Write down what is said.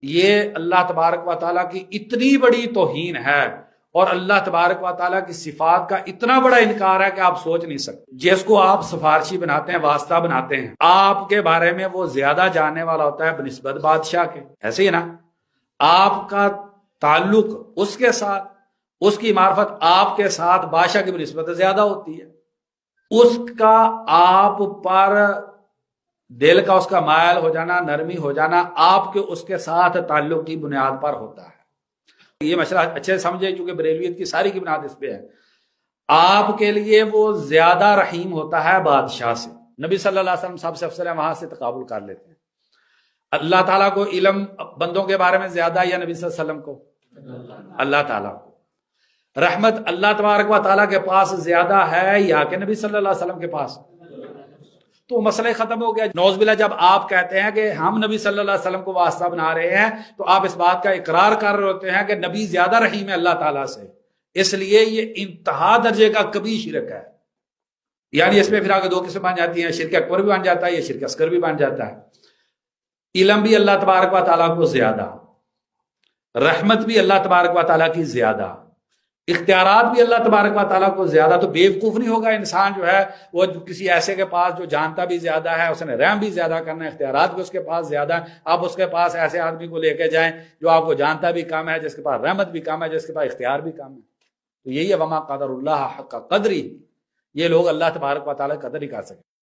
یہ اللہ تبارک و تعالیٰ کی اتنی بڑی توہین ہے اور اللہ تبارک و تعالیٰ کی صفات کا اتنا بڑا انکار ہے کہ آپ سوچ نہیں سکتے۔ جس کو آپ سفارشی بناتے ہیں، واسطہ بناتے ہیں، آپ کے بارے میں وہ زیادہ جاننے والا ہوتا ہے بنسبت بادشاہ کے، ایسے ہی نا؟ آپ کا تعلق اس کے ساتھ، اس کی معرفت آپ کے ساتھ بادشاہ کی بنسبت زیادہ ہوتی ہے، اس کا آپ پر دل کا اس کا مائل ہو جانا، نرمی ہو جانا آپ کے اس کے ساتھ تعلق کی بنیاد پر ہوتا ہے۔ یہ مسئلہ اچھے سمجھے، چونکہ بریلویت کی ساری کی بنیاد اس پہ ہے۔ آپ کے لیے وہ زیادہ رحیم ہوتا ہے بادشاہ سے۔ نبی صلی اللہ علیہ وسلم سب سے افضل ہے، وہاں سے تقابل کر لیتے ہیں۔ اللہ تعالیٰ کو علم بندوں کے بارے میں زیادہ یا نبی صلی اللہ علیہ وسلم کو؟ اللہ تعالیٰ کو۔ رحمت اللہ تبارک و تعالیٰ کے پاس زیادہ ہے یا کہ نبی صلی اللہ علیہ وسلم کے پاس؟ تو مسئلہ ختم ہو گیا۔ نعوذ باللہ جب آپ کہتے ہیں کہ ہم نبی صلی اللہ علیہ وسلم کو واسطہ بنا رہے ہیں تو آپ اس بات کا اقرار کر رہے ہوتے ہیں کہ نبی زیادہ رحیم ہے اللہ تعالیٰ سے، اس لیے یہ انتہا درجے کا کبھی شرک ہے۔ یعنی اس میں پھر آگے دو قسم بن جاتی ہیں، شرک اکبر بھی بن جاتا ہے، یہ شرک اصغر بھی بن جاتا ہے۔ علم بھی اللہ تبارک و تعالیٰ کو زیادہ، رحمت بھی اللہ تبارک و تعالیٰ کی زیادہ، اختیارات بھی اللہ تبارک و تعالیٰ کو زیادہ۔ تو بیوقوف نہیں ہوگا انسان جو ہے وہ کسی ایسے کے پاس جو جانتا بھی زیادہ ہے، اس نے رحم بھی زیادہ کرنا ہے، اختیارات بھی اس کے پاس زیادہ ہے، آپ اس کے پاس ایسے آدمی کو لے کے جائیں جو آپ کو جانتا بھی کم ہے، جس کے پاس رحمت بھی کم ہے، جس کے پاس اختیار بھی کم ہے۔ تو یہی ہے وما قدر اللہ حق قدری، یہ لوگ اللہ تبارک و تعالیٰ قدر ہی کر سکتے۔